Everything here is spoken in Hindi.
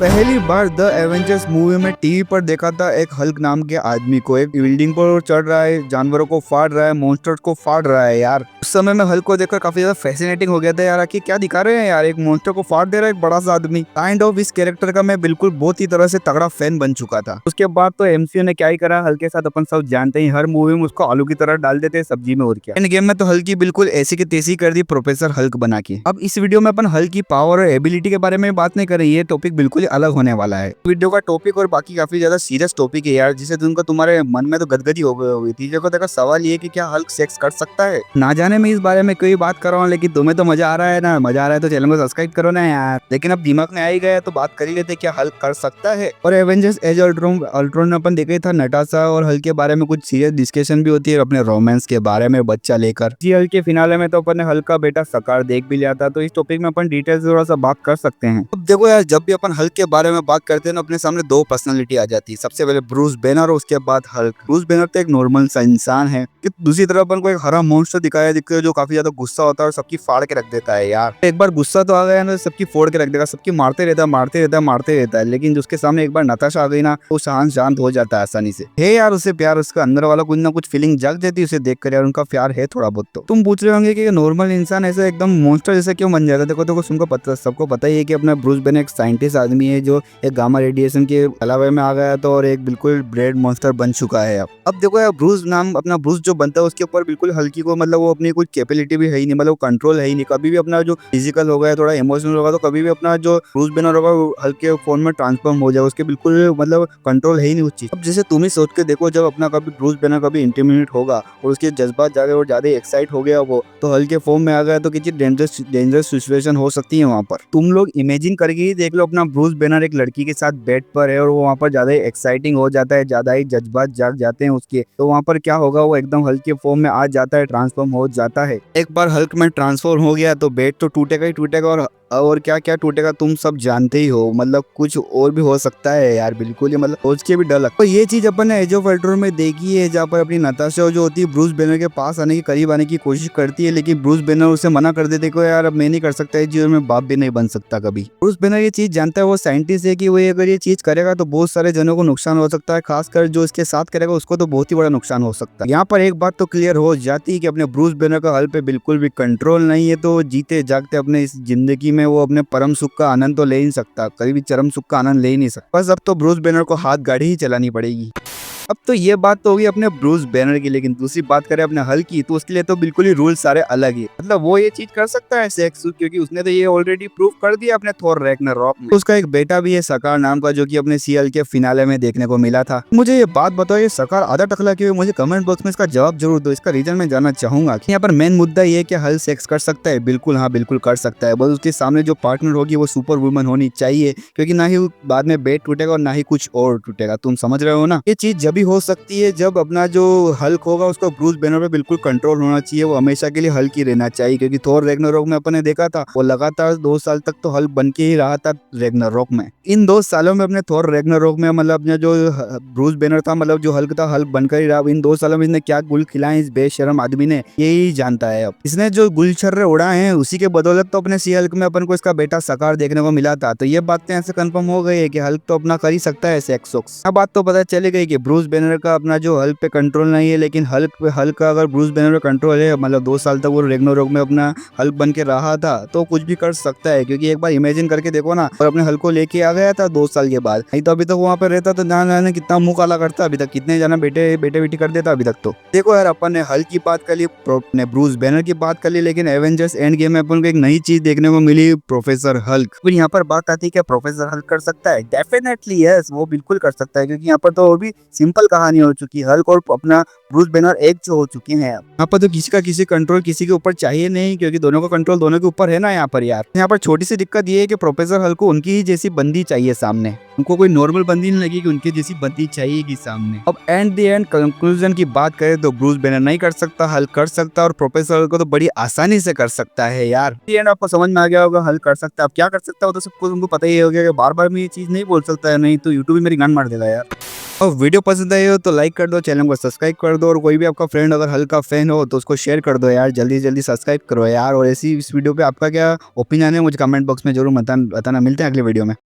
पहली बार द एवेंजर्स मूवी में टीवी पर देखा था एक हल्क नाम के आदमी को, एक बिल्डिंग पर चढ़ रहा है, जानवरों को फाड़ रहा है, मॉन्स्टर्स को फाड़ रहा है। यार उस समय में हल्क को देखकर काफी ज्यादा फैसिनेटिंग हो गया था यार, कि क्या दिखा रहे हैं यार, एक मॉन्स्टर को फाड़ दे रहा है एक बड़ा सा आदमी। काइंड ऑफ इस कैरेक्टर का मैं बिल्कुल बहुत ही तरह से तगड़ा फैन बन चुका था। उसके बाद तो एमसीयू ने क्या ही करा हल्क के साथ, अपन सब जानते हैं, हर मूवी में उसको आलू की तरह डाल देते हैं सब्जी में, और क्या। एंड गेम में तो हल्क की बिल्कुल ऐसी की तैसी कर दी प्रोफेसर हल्क बना के। अब इस वीडियो में अपन हल्क की पावर और एबिलिटी के बारे में बात नहीं कर रहे, ये टॉपिक बिल्कुल अलग होने वाला है। वीडियो का टॉपिक और बाकी काफी ज्यादा सीरियस टॉपिक है यार, जिसे तुमको तुम्हारे मन में तो गदगदी हो गई होगी। तीसरे को देखो सवाल ये कि क्या हल्क सेक्स कर सकता है। ना जाने मैं इस बारे में कोई बात कर रहा हूँ, लेकिन तुम्हें तो मजा आ रहा है ना, मजा आ रहा है तो चैनल को सब्सक्राइब करो ना यार। लेकिन अब दिमाग में आ ही गया तो बात कर ही लेते, क्या हल्क कर सकता है। और एवेंजर्स एज अल्ट्रॉन में अपन देखे था नटासा और हल्क के बारे में कुछ सीरियस डिस्कशन भी होती है, अपने रोमांस के बारे में बच्चा लेकर। जी हल्क के फिनाले में तो अपन ने हल्क का बेटा सकार देख भी लिया था, तो इस टॉपिक में अपन डिटेल से थोड़ा सा बात कर सकते हैं। अब देखो यार, जब भी अपन हल्क के बारे में बात करते हैं ना, अपने सामने दो पर्सनालिटी आ जाती है। सबसे पहले ब्रूस बैनर और उसके बाद हल्क। ब्रूस बैनर तो एक नॉर्मल सा इंसान है, कि दूसरी तरफ अपन को एक हरा मॉन्स्टर दिखाया दिखता है जो काफी ज्यादा गुस्सा होता है और सबकी फाड़ के रख देता है यार। एक बार गुस्सा तो आ गया ना, सबकी फोड़ के रख देगा, सबकी मारते रहता है मारते रहता है मारते रहता है। लेकिन उसके सामने एक बार नताशा आ गई ना, वो शांत हो जाता है आसानी से। है यार उसे प्यार, उसका अंदर वाला कुछ ना कुछ फीलिंग जग जाती है उसे देख कर यार, उनका प्यार है थोड़ा बहुत। तो तुम पूछ रहे होंगे कि नॉर्मल इंसान ऐसे एकदम मॉन्स्टर जैसे क्यों बन जाता है। देखो सबको पता ही है कि अपना ब्रूस बैनर एक साइंटिस्ट आदमी है जो एक गामा रेडिएशन के अलावा में आ गया था और एक बिल्कुल ब्रेड मॉन्स्टर बन चुका है। अब देखो यार, ब्रूस नाम अपना ब्रूस जो बनता है उसके ऊपर बिल्कुल हल्की को मतलब वो अपनी कुछ कैपेबिलिटी भी है ही नहीं, मतलब कंट्रोल है ही नहीं। कभी भी अपना जो फिजिकल होगा थोड़ा इमोशनल होगा तो कभी भी अपना जो ब्रूस बैनर होगा वो हल्के फॉर्म में ट्रांसफॉर्म हो जाएगा, उसके बिल्कुल मतलब कंट्रोल है ही नहीं उस चीज। अब जैसे तुम ही सोच के देखो, जब अपना कभी ब्रूस बैनर कभी इंटिमिडेट होगा और उसके जज्बात जागे और ज्यादा एक्साइट हो गया वो, तो हल्के फॉर्म में आ गया तो किसी डेंजरस सिचुएशन हो सकती है वहाँ पर। तुम लोग इमेजिन करके ही देख लो, अपना ब्रूस बैनर एक लड़की के साथ बेड पर है और वो वहाँ पर ज्यादा एक्साइटिंग हो जाता है, ज्यादा ही जज्बात जाग जाते हैं उसके, तो वहाँ पर क्या होगा, वो एकदम हल्के फॉर्म में आ जाता है, ट्रांसफॉर्म हो जाता है। एक बार हल्क में ट्रांसफॉर्म हो गया तो बेड तो टूटेगा ही टूटेगा, और क्या क्या टूटेगा तुम सब जानते ही हो। मतलब कुछ और भी हो सकता है यार, बिल्कुल ही मतलब सोच के भी डर लगता है। तो ये चीज अपन ने एज ऑफ अल्ट्रॉन में देखी है, जहाँ पर अपनी नताशा जो होती है ब्रूस बैनर के पास आने की करीब आने की कोशिश करती है, लेकिन ब्रूस बैनर उसे मना कर देते को यार अब मैं नहीं कर सकता इस चीज में, बाप भी नहीं बन सकता कभी। ब्रूस बैनर ये चीज जानता है, वो साइंटिस्ट है, कि वो अगर ये चीज करेगा तो बहुत सारे जनों को नुकसान हो सकता है, खासकर जो इसके साथ करेगा उसको तो बहुत ही बड़ा नुकसान हो सकता है। यहाँ पर एक बात तो क्लियर हो जाती है कि अपने ब्रूस बैनर का हल्क पे बिल्कुल भी कंट्रोल नहीं है, तो जीते जागते अपने इस जिंदगी में वो अपने परम सुख का आनंद तो ले ही नहीं सकता, कभी भी चरम सुख का आनंद ले ही नहीं सकता। बस अब तो ब्रूस बैनर को हाथ गाड़ी ही चलानी पड़ेगी। अब तो ये बात तो होगी अपने ब्रूस बैनर की, लेकिन दूसरी बात करें अपने हल्क की, तो उसके लिए तो बिल्कुल ही रूल सारे अलग ही। मतलब वो ये चीज कर सकता है सेक्स, क्योंकि उसने तो ये ऑलरेडी प्रूव कर दिया अपने थॉर रैग्नारोक में। उसका एक बेटा भी है सकार नाम का, जो कि अपने सीएल के फिनाले में देखने को मिला था। मुझे ये बात बताओ, ये सकार आधा टकला क्यों है? मुझे कमेंट बॉक्स में इसका जवाब जरूर दो, इसका रीजन मैं जानना चाहूंगा। यहाँ पर मेन मुद्दा ये है कि हल्क सेक्स कर सकता है, बिल्कुल हाँ बिल्कुल कर सकता है, बस उसके सामने जो पार्टनर होगी वो सुपर वुमन होनी चाहिए, क्योंकि ना ही बाद में बेड टूटेगा और ना ही कुछ और टूटेगा। तुम समझ रहे हो ना? ये चीज जब भी हो सकती है जब अपना जो हल्क होगा उसको ब्रूस बैनर पे बिल्कुल कंट्रोल होना चाहिए, वो हमेशा के लिए हल्क ही रहना चाहिए। क्योंकि थॉर रैग्नारोक में अपन ने देखा था वो लगातार 2 साल तक तो हल्क बन के ही रहा था रैग्नारोक में। इन 2 सालों में अपने थॉर रैग्नारोक में मतलब अपना जो ब्रूस बैनर था, मतलब जो हल्क था, हल्क बनकर ही रहा। इन 2 सालों में इसने क्या गुल खिलाए इस बेशरम आदमी ने, यही जानता है। अब इसने जो गुलछर्रे उड़ाए हैं उसी के बदौलत तो अपने सी हल्क में अपन को इसका बेटा सकार देखने को मिला था। तो ये बातें ऐसे कंफर्म हो गई है कि हल्क तो अपना कर ही सकता है सेक्स। अब बात तो पता चली गई कि ब्रूस बैनर का अपना जो हल्क पे कंट्रोल नहीं है, लेकिन हल्क का अगर ब्रूस बैनर पे कंट्रोल है, मतलब 2 साल तक वो रैग्नारोक में अपना हल्क बन के रहा था, तो कुछ भी कर सकता है। क्योंकि एक बार इमेजिन करके देखो ना, और अपने हल्क को लेके आ गया था 2 साल के बाद, नहीं तो अभी तक वहाँ पे रहता तो जाने कितना मुंह काला करता अभी तक, कितने जाना बेटे बेटी कर देता अभी तक। तो देखो यार, अपन ने हल्क की बात कर ली, अपने ब्रूस बैनर की बात कर ली, लेकिन एवेंजर्स एंड गेम में अपन को एक नई चीज देखने को मिली, प्रोफेसर हल्क। फिर यहाँ पर बात आती है क्या प्रोफेसर हल्क कर सकता है? डेफिनेटली यस, वो बिल्कुल कर सकता है। क्योंकि यहाँ पर तो और भी सिंपल कहानी हो चुकी है, हल्क और अपना ब्रूस बैनर एक जो हो चुके हैं। यहाँ पर तो किसी का किसी कंट्रोल किसी के ऊपर चाहिए नहीं, क्योंकि दोनों का कंट्रोल दोनों के ऊपर है ना यहाँ पर। यार यहाँ पर छोटी सी दिक्कत ये है कि प्रोफेसर हल्क को उनकी ही जैसी बंदी चाहिए सामने, उनको कोई नॉर्मल बंदी नहीं लगेगी, उनकी जैसी बंदी चाहिए सामने। अब एंड द एंड कंक्लूजन की बात करें तो ब्रूस बैनर नहीं कर सकता, हल्क कर सकता, और प्रोफेसर हल्क को तो बड़ी आसानी से कर सकता है यार। एंड आपको समझ में आ गया होगा हल्क कर सकता है। अब क्या कर सकता है वो तो सबको तुमको पता ही हो गया, बार बार मैं ये चीज नहीं बोल सकता है, नहीं तो यूट्यूब भी मेरी गांड मार देगा यार। और वीडियो पसंद आई हो तो लाइक कर दो, चैनल को सब्सक्राइब कर दो, और कोई भी आपका फ्रेंड अगर हल्क का फैन हो तो उसको शेयर कर दो यार, जल्दी जल्दी सब्सक्राइब करो यार। और ऐसी इस वीडियो पे आपका क्या ओपिनियन है मुझे कमेंट बॉक्स में जरूर बताना। मिलते हैं अगले वीडियो में।